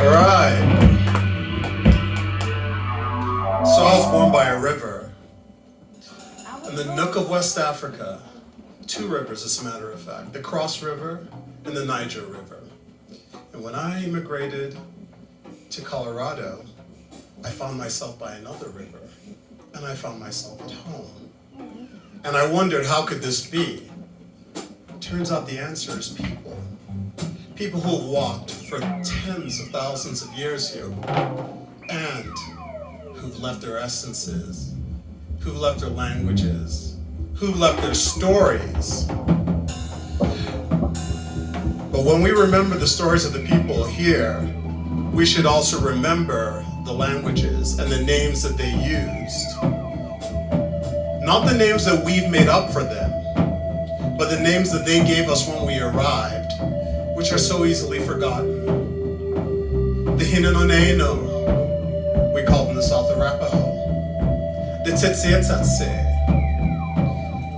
Alright. So I was born by a river. In the nook of West Africa. Two rivers, as a matter of fact. The Cross River and the Niger River. And when I immigrated to Colorado, I found myself by another river. And I found myself at home. And I wondered, how could this be? Turns out the answer is people. People who have walked for tens of thousands of years here and who've left their essences, who've left their languages, who've left their stories. But when we remember the stories of the people here, we should also remember the languages and the names that they used. Not the names that we've made up for them, but the names that they gave us when we arrived, which are so easily forgotten. The Hinanoneino, we call them the South Arapaho. The Tsetse,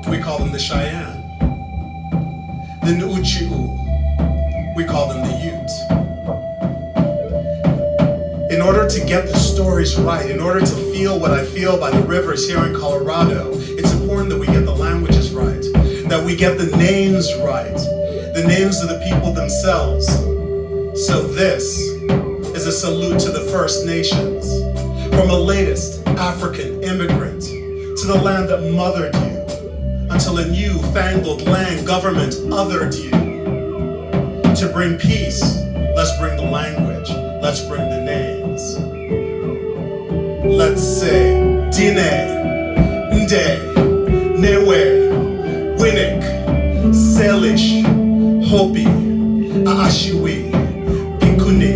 we call them the Cheyenne. The Nuuchi'u, we call them the Ute. In order to get the stories right, in order to feel what I feel by the rivers here in Colorado, it's important that we get the languages right, that we get the names right, the names of the people themselves. So this is a salute to the First Nations, from a latest African immigrant to the land that mothered you, until a new-fangled land government othered you. To bring peace, let's bring the language, let's bring the names. Let's say, Dine, Nde, Newe, Winnick, Selish, Hopi, Aashiwi, Pinkuni,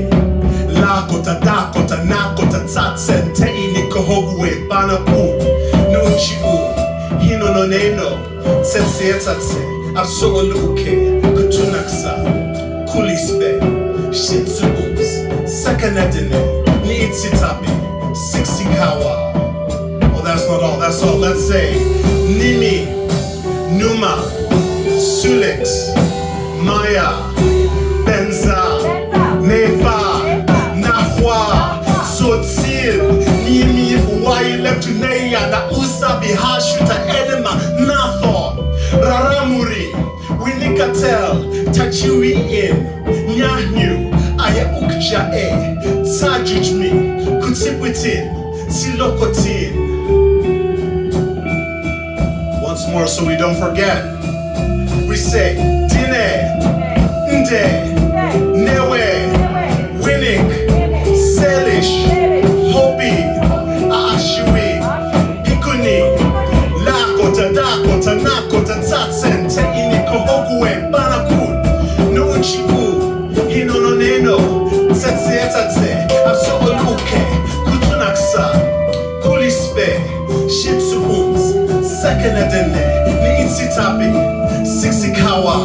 Lakota, Dakota, Nakota, Tsatsen, Teini, Kohogwe, Banapu, Nuchiu, Hinononeno, Tsetse, Absoluke, Kutunaksa, Kulispe, Shitsubups, Sakanadine, Niitsitapi, Sixikawa. Oh, that's not all, that's all. Let's say Nimi, Numa, Sulix, Maya, Benza, Nefa, Nahwa, Sotsil, Nimi, Waile, Tuneya, Na Usabi, Hashuta, Edema, Natho, Raramuri, Winikatel, Tachiwi in, Nyahnu, Aya Ukjae, Sajujmi, Kutsiputin, Silokotin. Once more so we don't forget. We say Dine, Nde, Newe, Winnick, Selish, Hopi, Aashiwi, Pikuni, Lakota, Dakota, Nakota, Tsatsen, Teini, Kohogwe, Banakun, Nuuchi'u, Hinononeno, Tsetse, Absoluke, Kutunaksa, Kulispe, Shitsubuns, Sekanadene, Niitsitapi, Sixikawa.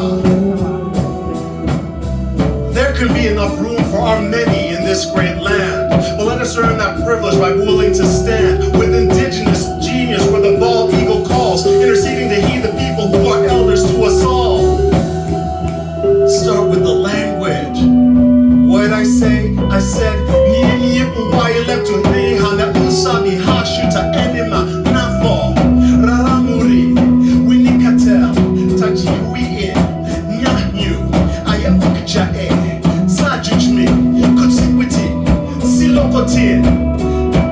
There can be enough room for our many in this great land, but let us earn that privilege by willing to stand with indigenous genius where the bald eagle calls, interceding to heed the people who are elders to us all. Start with the language. What did I say? I said, Raramuri, Winikatel, Tachiwi, Nyahnu, Ayabukjae, Sajujmi, Kutsikwiti, Silokotin.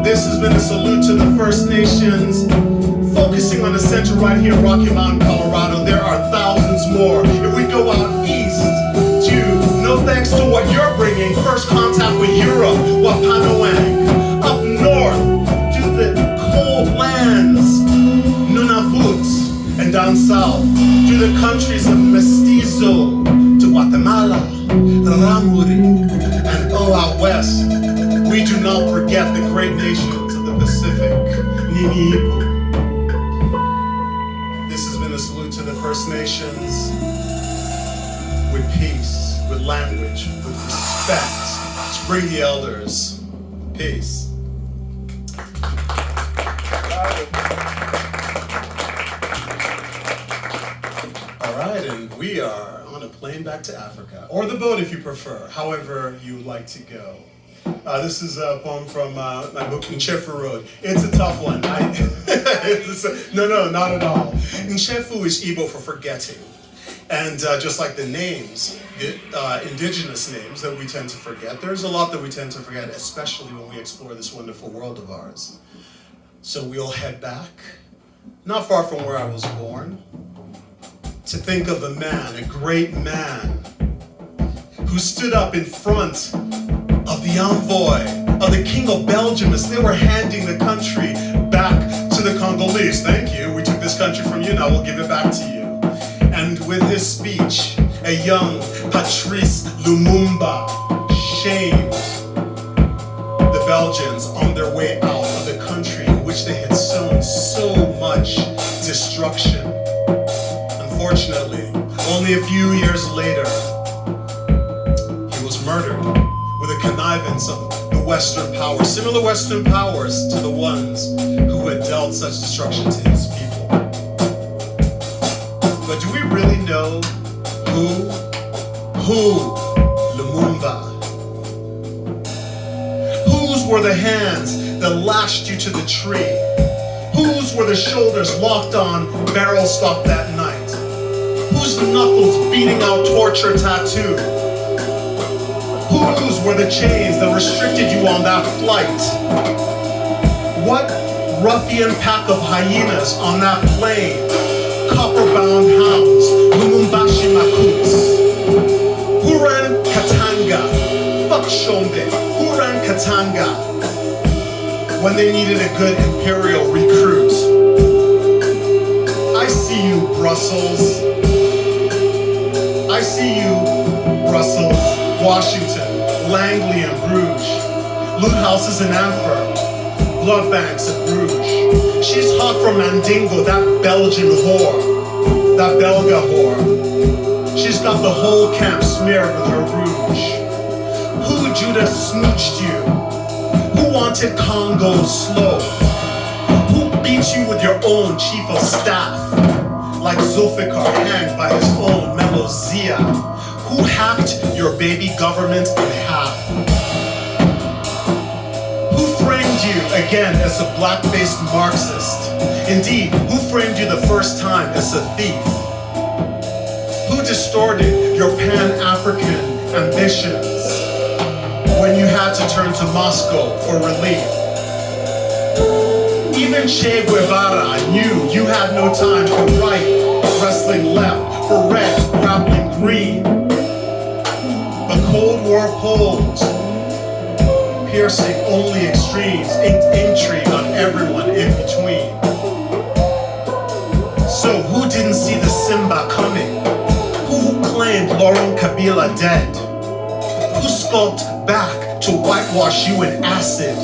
This has been a salute to the First Nations, focusing on the center right here in Rocky Mountain, Colorado. There are thousands more. If we go out east, no thanks to what you're bringing, first contact with Europe, Wapanawang. Up north to the cold lands, Nunavut, and down south to the countries of Mestizo, to Guatemala, Raramuri, and out west. We do not forget the great nations of the Pacific, Niniipu. This has been a salute to the First Nations with peace, with language, with respect. Let's bring the elders. Peace. All right, and we are on a plane back to Africa, or the boat if you prefer, however you would like to go. This is a poem from my book, Nchefu Road. It's a tough one. No, not at all. Nchefu is Igbo for forgetting. And just like the names, the indigenous names that we tend to forget, there's a lot that we tend to forget, especially when we explore this wonderful world of ours. So we'll head back, not far from where I was born, to think of a man, a great man, who stood up in front of the envoy of the King of Belgium as they were handing the country back to the Congolese. Thank you, we took this country from you, now we'll give it back to you. And with his speech, a young Patrice Lumumba shamed the Belgians on their way out of the country in which they had sown so much destruction. Unfortunately, only a few years later, he was murdered with a connivance of the Western powers, similar Western powers to the ones who had dealt such destruction to his people. But do we really know who Lumumba? Whose were the hands that lashed you to the tree? Whose were the shoulders locked on barrel stock that night? Whose knuckles beating out torture tattoo? Whose were the chains that restricted you on that flight? What ruffian pack of hyenas on that plane? Copper-bound hounds, Lumumbashi Makuts. Who ran Katanga? Fuck Shombe. Who ran Katanga when they needed a good imperial recruit? I see you, Brussels. I see you, Brussels, Washington, Langley and Bruges, loot houses in Antwerp, blood banks in Bruges. She's hot from Mandingo, that Belgian whore, that Belga whore. She's got the whole camp smeared with her rouge. Who Judas smooched you? Who wanted Congo slow? Who beat you with your own chief of staff? Like Zulfikar hanged by his own Melozia. Who hacked your baby government in half? Who framed you again as a black-faced Marxist? Indeed, who framed you the first time as a thief? Who distorted your Pan-African ambitions when you had to turn to Moscow for relief? Even Che Guevara knew you had no time for right, wrestling left, for red, grappling green. The Cold War polls, piercing only extremes, inked intrigue on everyone in between. So who didn't see the Simba coming? Who claimed Laurent Kabila dead? Who skulked back to whitewash you in acid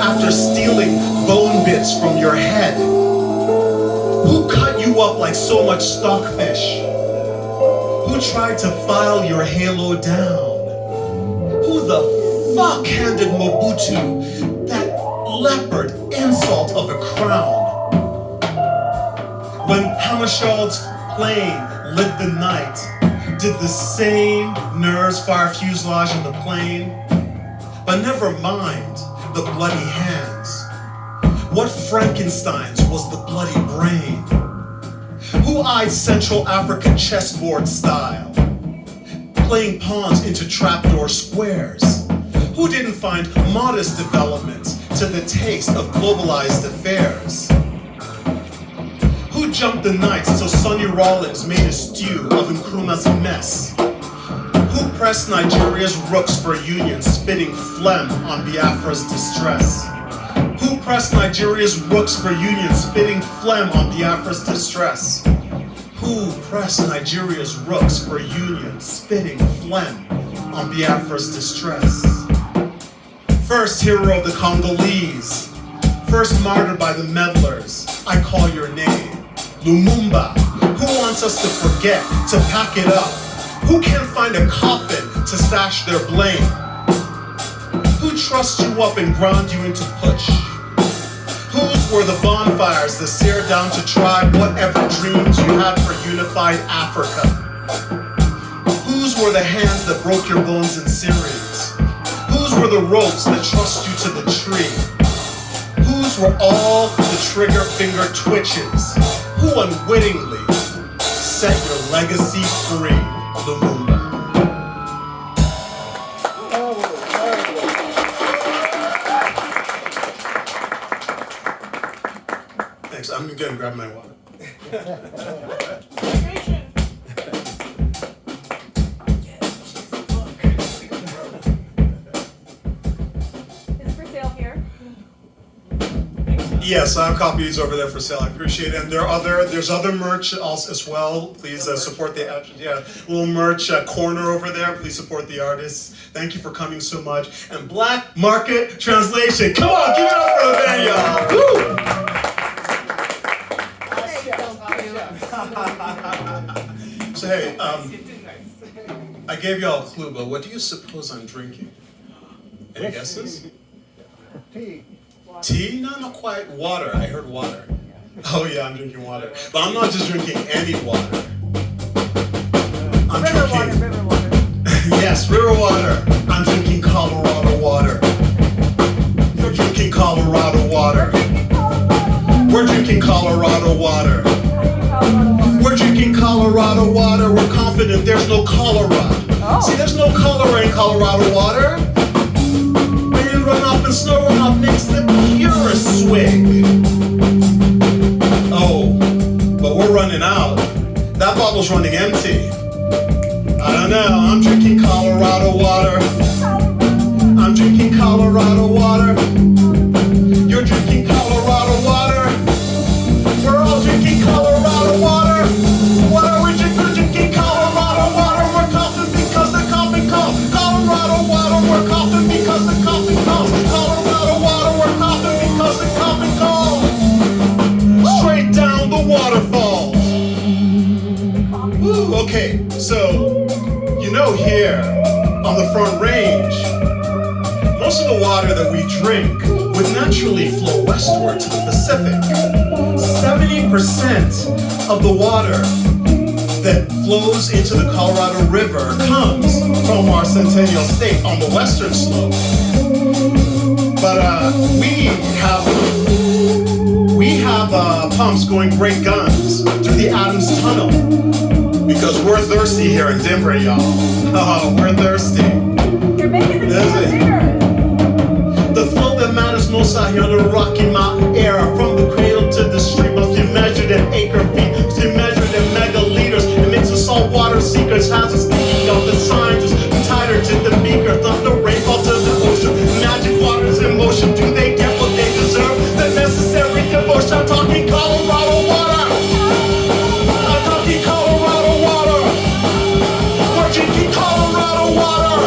after stealing bone bits from your head? Who cut you up like so much stockfish? Who tried to file your halo down? Who the fuck handed Mobutu that leopard insult of a crown? When Hammarskjöld's plane lit the night, did the same nerves fire fuselage in the plane? But never mind the bloody hands. What Frankenstein's was the bloody brain? Who eyed Central African chessboard style, playing pawns into trapdoor squares? Who didn't find modest development to the taste of globalized affairs? Who jumped the nights till Sonny Rollins made a stew of Nkrumah's mess? Who pressed Nigeria's rooks for union, spitting phlegm on Biafra's distress? Who pressed Nigeria's rooks for union, spitting phlegm on Biafra's distress? Who pressed Nigeria's rooks for union, spitting phlegm on Biafra's distress? First hero of the Congolese, first martyred by the meddlers, I call your name. Lumumba, who wants us to forget, to pack it up? Who can't find a coffin to stash their blame? Who trussed you up and ground you into push? Whose were the bonfires that seared down to tribe whatever dreams you had for unified Africa? Whose were the hands that broke your bones in series? Whose Whose were the ropes that trussed you to the tree? Whose were all the trigger finger twitches? Who unwittingly set your legacy free, Lumumba? Thanks, I'm gonna grab my water. Yes, I have copies over there for sale. I appreciate it. And there's other merch also as well. Please support the little merch corner over there. Please support the artists. Thank you for coming so much. And Black Market Translation. Come on, give it up for the band, y'all. Woo! So hey, I gave y'all a clue, but what do you suppose I'm drinking? Any guesses? Tea. Tea? No, not quite. Water. I heard water. Oh yeah, I'm drinking water. But I'm not just drinking any water. I'm River drinking... water. Yes, river water. I'm drinking Colorado water. You're drinking Colorado water. We're drinking Colorado water. We're drinking Colorado water. We're confident there's no cholera. Oh. See, there's no cholera in Colorado water. Rain runoff and snow runoff makes the purest swig. Oh, but we're running out. That bottle's running empty. I don't know. I'm drinking Colorado water. I'm drinking Colorado water. You're drinking Colorado water. We're all drinking Colorado water. What are we drinking? We're drinking Colorado water. We're coughing because the coughing calls. Colorado water. We're coughing because the coughing calls. Colorado water. We're coughing because the coughing calls. Straight down the waterfall. Woo, okay, so you know here on the Front Range, most of the water that we drink would naturally flow westward to the Pacific. 70% of the water that flows into the Colorado River comes from our Centennial State on the western slope. But we have pumps going great guns through the Adams Tunnel because we're thirsty here in Denver, y'all. Oh, we're thirsty. You're making the bigger. The flow that matters most out here on the Rocky Mountain air, from the cradle to the stream, must be measured in acre feet, must be measured in megaliters. It makes us saltwater seekers, has us thinking of the scientists, tighter to the beaker, thunder rainfall to the ocean. Magic waters in motion, do they get what they deserve? The necessary devotion. I'm talking Colorado water. I'm talking Colorado water. We're drinking Colorado water.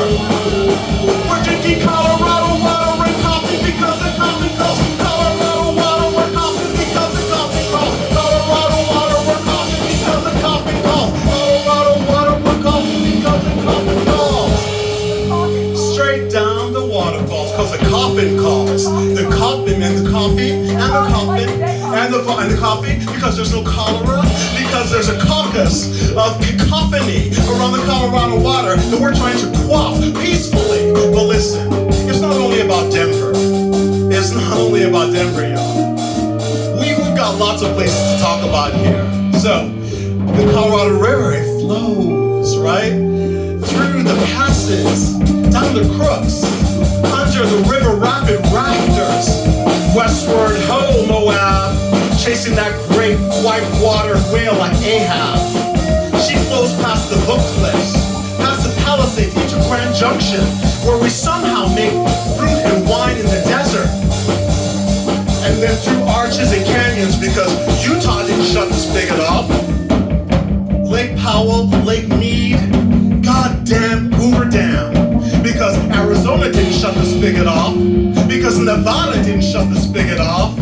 We're drinking Colorado water. We're coughing because the coughing calls. Colorado water. We're coughing because the coughing calls. Colorado water. We're coughing because the coughing calls. Colorado water. We're coughing because the coughing calls. Straight down the waterfalls, cause the coffin calls. The coffin and the coffee and the coffin and the coffee, because there's no cholera, because there's a caucus of cacophony around the Colorado water that we're trying to quaff peacefully. But listen, it's not only about Denver. It's not only about Denver, y'all. We've got lots of places to talk about here. So, the Colorado River, it flows, right? Through the passes, down the crooks, under the river rapid rafters, westward, ho, Moab, chasing that great white water whale like Ahab. She flows past the book cliffs, past the Palisades, into Grand Junction, where we somehow make fruit and wine in the desert. And then through arches and canyons, because Utah didn't shut the spigot off. Lake Powell, Lake Mead, goddamn Hoover Dam. Because Arizona didn't shut the spigot off. Because Nevada didn't shut the spigot off.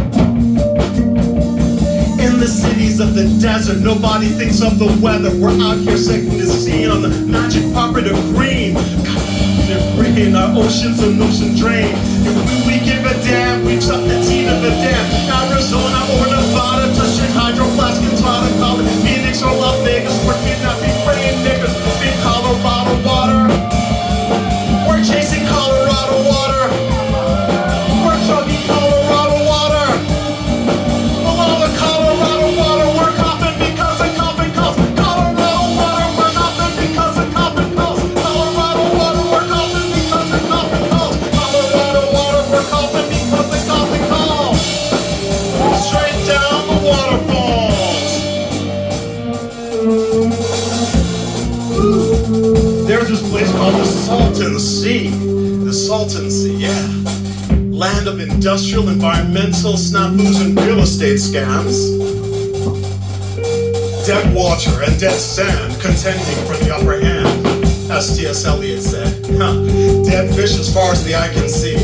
In the cities of the desert, nobody thinks of the weather. We're out here setting the scene on the magic carpet of green. Green, our oceans and ocean drain. If we give a damn, we shut the teeth of the dam. Arizona or Nevada, touching hydroplastic and Colorado, Phoenix or Las Vegas, we're kidnapping praying niggas in Colorado water. We're chasing Colorado water. efficiency, yeah. Land of industrial, environmental snafus and real estate scams. Dead water and dead sand contending for the upper hand, as T.S. Eliot said. Dead fish as far as the eye can see.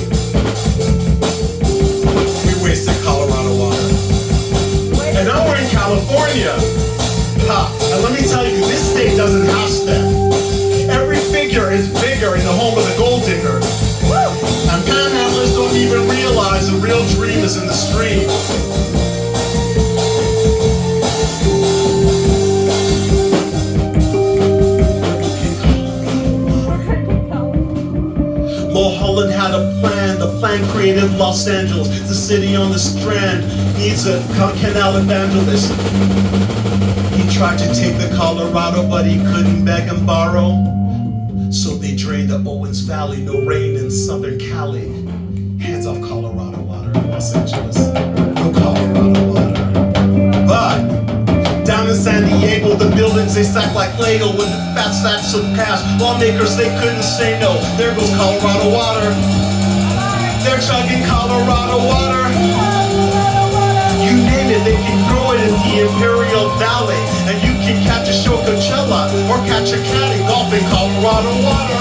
We wasted Colorado water. And now we're in California. And let me tell you, this state doesn't house them. Every figure is bigger in the home of the gold digger. And panhandlers don't even realize the real dream is in the stream. Mulholland had a plan. The plan created Los Angeles. The city on the strand needs a canal evangelist. He tried to take the Colorado, but he couldn't beg and borrow. So they drained the Owens Valley. No rain in Southern Cali. Hands off Colorado water in Los Angeles. No Colorado water. But down in San Diego, the buildings they stack like Lego with the fat stacks of cash. Lawmakers they couldn't say no. There goes Colorado water. They're chugging Colorado water. You name it, they can grow it in the Imperial Valley. And you can catch a show Coachella or catch a caddy golfing Colorado water.